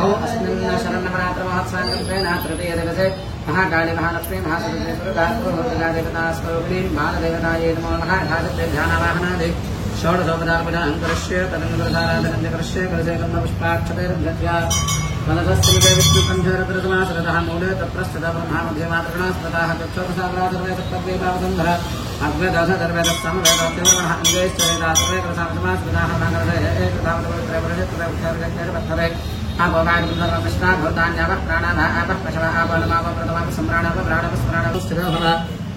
भौ अस्मिन् शरणमनात्रमहत्साङ्गत्वेन तृतीय दिवसे महाकाली महालक्ष्मी महासरस्वती दुर्गा देवता स्वरूपिणी बालदेवतायै नमो नमः यथाशक्ति ध्यानवाहनादि षोडशोपचारपूजां करिष्ये तदनन्तरसाराधनं करिष्ये कलशे कर्मपुष्पाक्षतैर्भ्यत्या मनसस्मिते विष्णुकण्ठरत्रसमासरतः मूले तत्प्रस्थितः ब्रह्मा मध्ये मातृगणस्पताः चक्षुर्सागरा सर्वे सप्तद्वीपावसुन्धर अग्वेदशतर्वेदस्समवेदोत्तिवर्णः अङ्गैश्चरेदासर्वे कृतासमासरतः नागरसे एकृतावतपवित्रपरिषत्तरपक्षरे आपोगायकृष्णा भवतान्यावः प्राणाः आपः पशवः आपनमावः प्रथमाः सम्राणाः प्राणः स्मराणः स्थिरो भव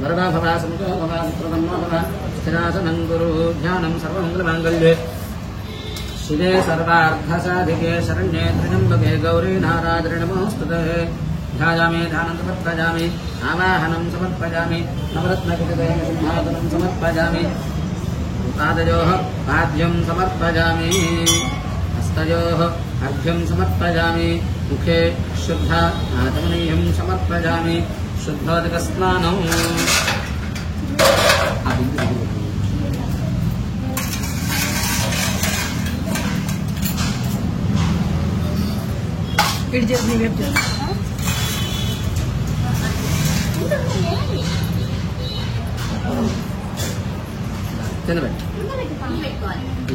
वरदा भव समुखो भव सुप्रदन्नो भव स्थिरासनं कुरु ध्यानं सर्वमङ्गलमाङ्गल्ये शिवे सर्वार्थसाधिके शरण्ये त्र्यम्बके गौरी नारायणे नमोऽस्तुते ध्यायामि ध्यानं समर्पयामि आवाहनं समर्पयामि नवरत्नखचिते सिंहासनं समर्पयामि पादयोः पाद्यं समर्पयामि हस्तयोः अर्घ्यं समर्पयामि मुखे शुद्ध आचमनीयं समर्पयामि शुद्धोदकस्नानम्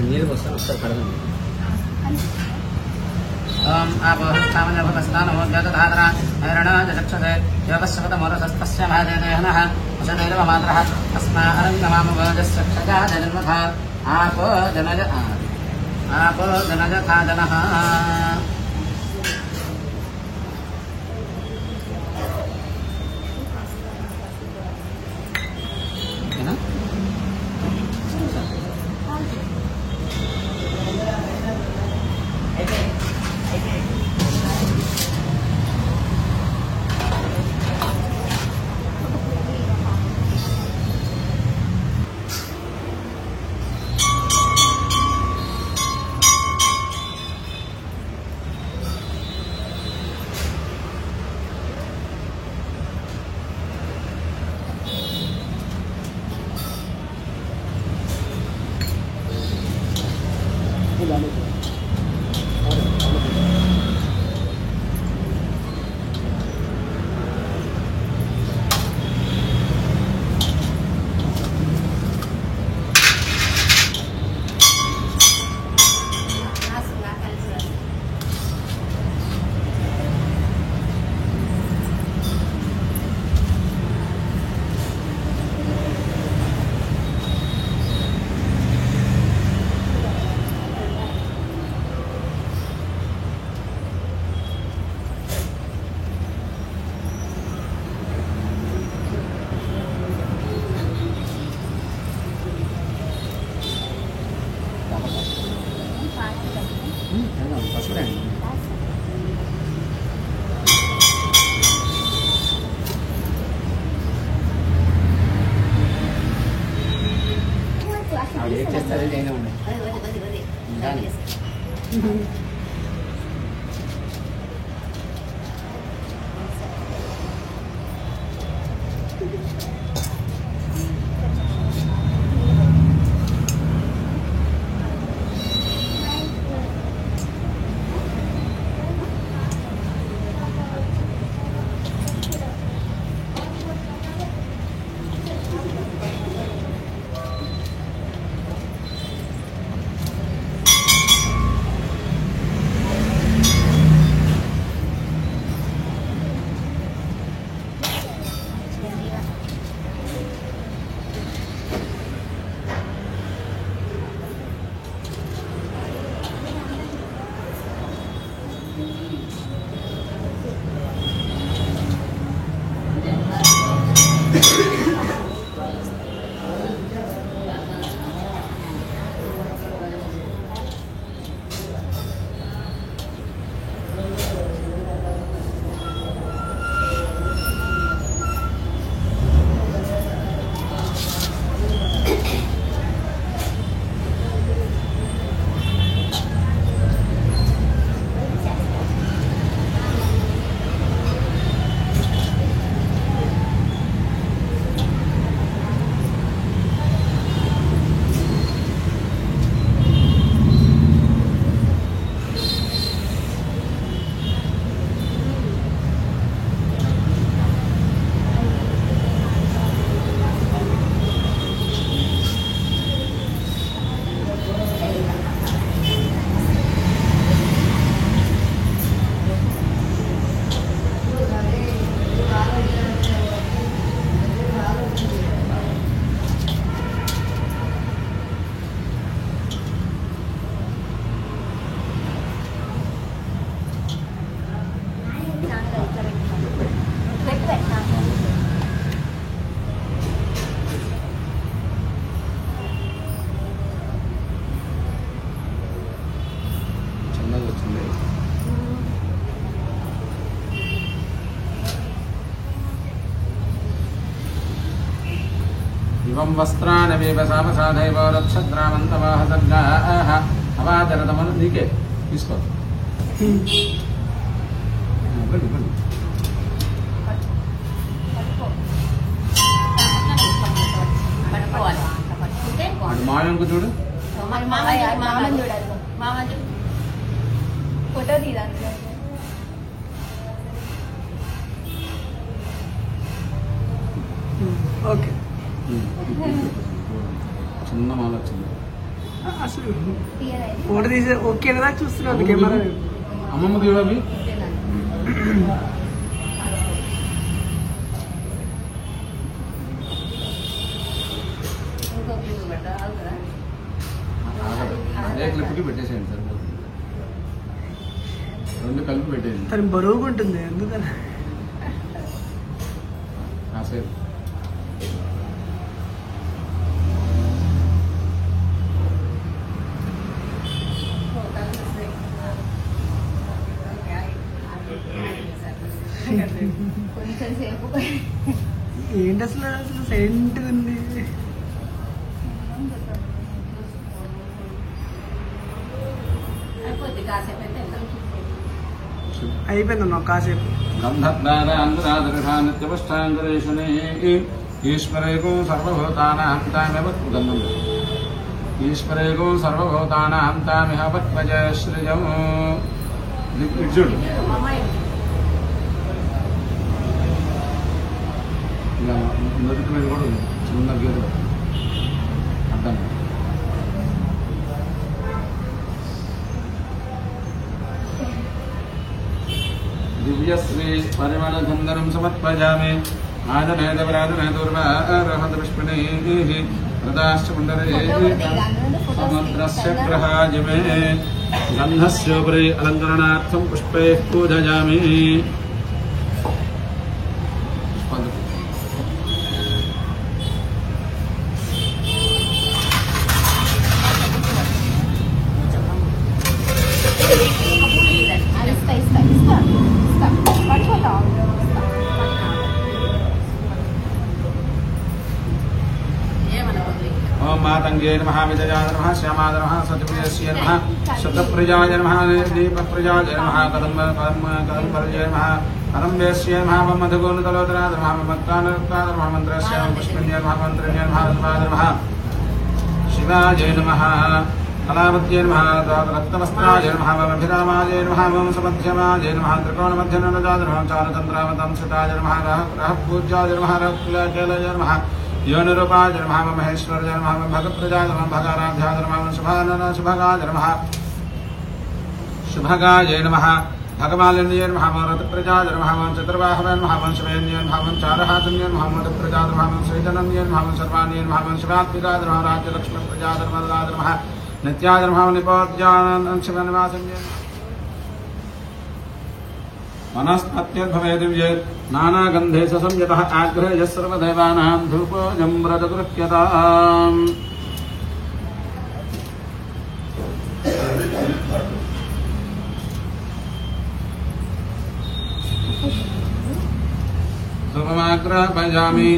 నీళ్ళు వస్తాను ఒకసారి కడగండి ओम आपोहस्तामन्यभवस्तानमोद्यतधातरा हैरणाजचक्षते योगस्सपतमोरसस्तस्य महादेदेहनः वशदैरवमात्रः अस्मा अरङ्गमामवोजस्सक्षजाजन्मथा आपो जनजखाजनः సరే అయినా ఉన్నాయి ఇవం వస్త్రానవేవ సామసాధైవ రక్షద్రామంతవాహసర్గాః అవాదరతమను నీకే తీసుకో అటు మాయంకు చూడు ఫోటో తీయడానికి ఓకే చిన్న మాల వచ్చింది అసలు ఫోటో తీసే ఓకే కదా చూస్తున్నాను కెమెరా అమ్మమ్మ దేవుడవి అదే క్లిప్కి పెట్టేసేయండి సరిపోతుంది రెండు కలిపి పెట్టేయండి తను బరువుగా ఉంటుంది ఎందుకని కాసేపు కొంచెం సేపు ఏంటి అసలు అసలు సైలెంట్గా ఉంది అయిపోద్ది కాసేపు అయితే అయిపోయిందన్న కాసేపు గంధద్వారాంధ్రాదృశానిత్యపష్టాంగరేషణే ఈశ్వరేగో సర్వభూతానాం తామేవ గంధం ఈశ్వరేగో సర్వభూతానాం తామిహ పద్మజశ్రియం చూడు ఇలా నదుకు మీద కూడా ఉంది చిన్న గేరు అర్థం దివ్యశ్రీ పరిమళ గంధరం సమర్పయామి ఆదనేదవరాదనేదుర్వారహద్పుష్పిణీ ప్రదాశ్చ పుండరే సముద్రస్య గ్రహాజిమే గంధస్యోపరి అలంకరణార్థం పుష్పైః పూజయామి ఓం मातंगे नमः विजयाय नमः श्यामाय नमः सत्यप्रियस्यै नमः शतप्रियाय नमः दीपप्रियाय नमः कदम्बर्याय नमः कदम्बेस्यै नमः मधुगोणतलोचनाय नमः मत्कानरत्नाय नमः मन्त्रस्यै पुष्पिन्याय नमः मन्त्रिण्याय नमः शिवाय नमः कलावत्यै नमः रक्तवस्त्राय नमः अभिरामाय नमः वंशमध्यमाय नमः त्रिकोणमध्यनजाय नमः चारुचन्द्रावतंसिताय नमः रहपूज्याय नमः रहकुलकेलय नमः योनिरूपाय नमः महेश्वर्याय नमः भगप्रजाय नमः भगाराध्याय नमः शुभगाय नमः शुभगाय नमः भगमालिन्ये नमः रतप्रजाय नमः चतुर्बाहवे नमः वंशवेन्ये नमः चारहातन्ये नमः मधुप्रजाय नमः श्रीजनन्ये नमः सर्वाण्ये नमः शिवात्मिकाय नमः राज्यलक्ष्मीप्रजाय नमः नित्याय नमः निपोद्यानन्दं शिवनिवासन्ये मनस्तत्यद्भवेदिव्ये नानागन्धे संयतः आग्रहे सर्वदेवानां धूपोऽयं व्रतकृत्यताम् धूपमाग्रापयामि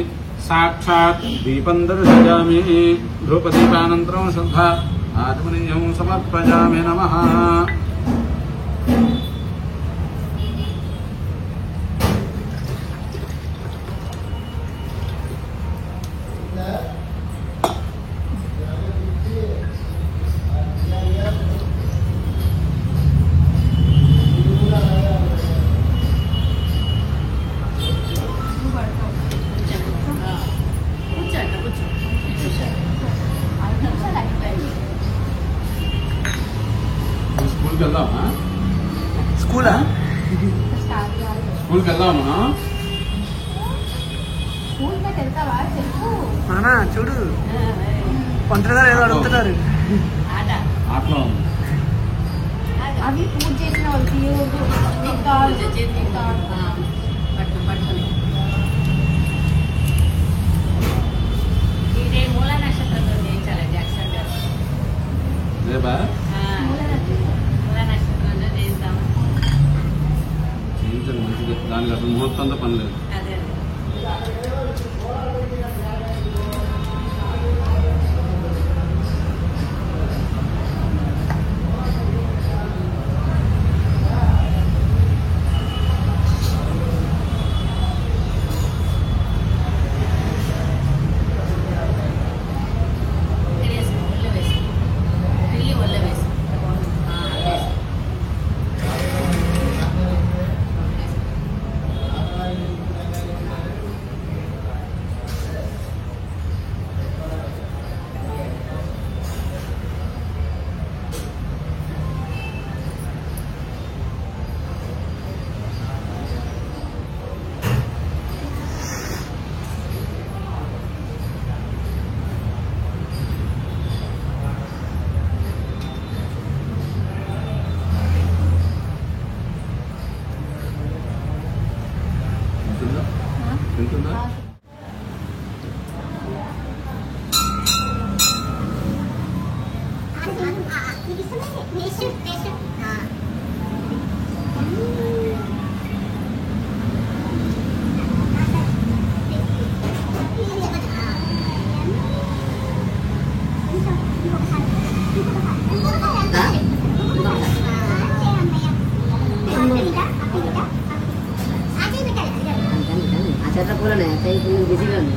साक्षात् दीपं दर्शयामि धूपदीपानन्तरं शुद्धा आत्मनीयं समर्पयामि नमः స్కూలా స్కూల్కి వెళ్దామా స్కూల్ కి వెళ్తావా చెప్పు నానా చూడు పంతులు గారు ఏదో అడుగుతున్నారు ఆటలో అవి పూజ చేసిన వాళ్ళు తీయకూడదు ఇదే మూల నక్షత్రంతో చేయించాలి జాక్సన్ గారు రేపా మూల నక్షత్రంతో చేయిస్తాము చేయించండి మంచిది దానికి అసలు ముహూర్తంతో పని లేదు అదే తింటుందా పూలనే బిజీగా ఉంది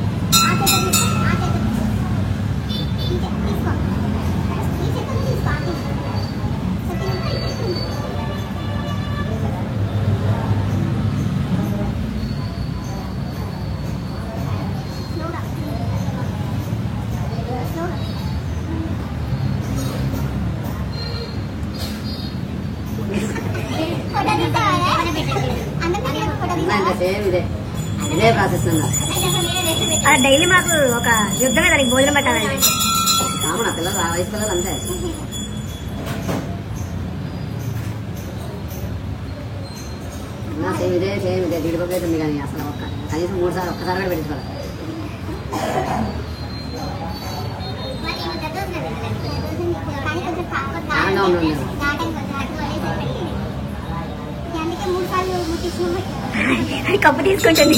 సేమ్ ఇదే ఇదే ప్రాసెస్ అది డైలీ మాకు ఒక యుద్ధమే దానికి భోజనం పెట్టాలండి కామన్ పిల్లలు ఆ వయసు పిల్లలు అంతే సేమ్ ఇదే జీడిపప్పు అవుతుంది కానీ అసలు కనీసం 3 సార్లు ఒక్కసారి కూడా పెట్టించుకోవాలి ఆనందంగా ఉండండి కప్పు తీసుకుంటుంది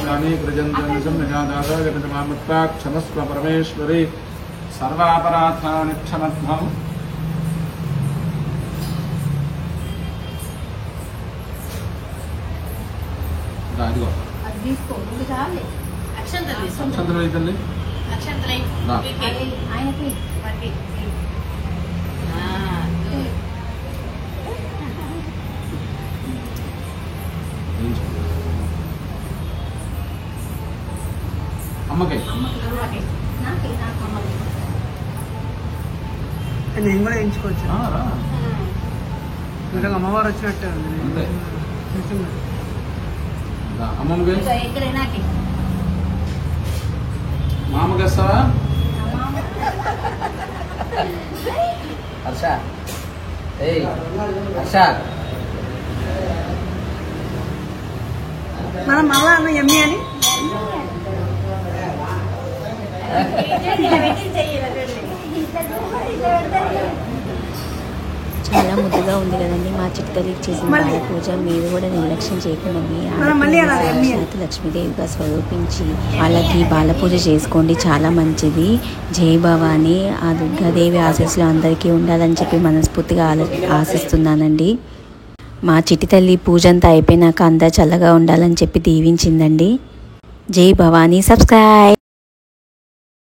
పాపాన్ని ప్రజంతం నిజాదాస జగతమామత్తా క్షమస్వ పరమేశ్వరి సర్వాపరాధాని క్షమత్వం. అదిగో అది తీసుకో నువ్వు చాలే అక్షంతలు తీసుకో. అక్షంతలు తల్లి అక్షంతలై రా. ఆయనకి అమ్మకి నేను కూడా ఎంచుకోవచ్చు. రా. నిజంగా అమ్మవారు వచ్చినట్టే ఉంది. అంతే. రా, అమ్మమ్మకి ఎక్కడైనాకి మామకి వేస్తావా? హర్ష ఏయ్ హర్ష మనం మళ్ళా అన్న ఎమ్మి అని చాలా ముద్దుగా ఉంది కదండి మా చిట్టతల్లికి చేసిన బాల పూజ. మీరు కూడా నిర్లక్ష్యం చేయకుండా మీ సాక్షాత్ లక్ష్మీదేవిగా స్వరూపించి వాళ్ళకి బాల పూజ చేసుకోండి, చాలా మంచిది. జై భవాని. ఆ దుర్గాదేవి ఆశీస్సులు అందరికీ ఉండాలని చెప్పి మనస్ఫూర్తిగా ఆశిస్తున్నానండి. మా చిట్టి తల్లి పూజ అంతా అయిపోయినాక అందరు చల్లగా ఉండాలని చెప్పి దీవించిందండి. జై భవాని. సబ్స్క్రైబ్.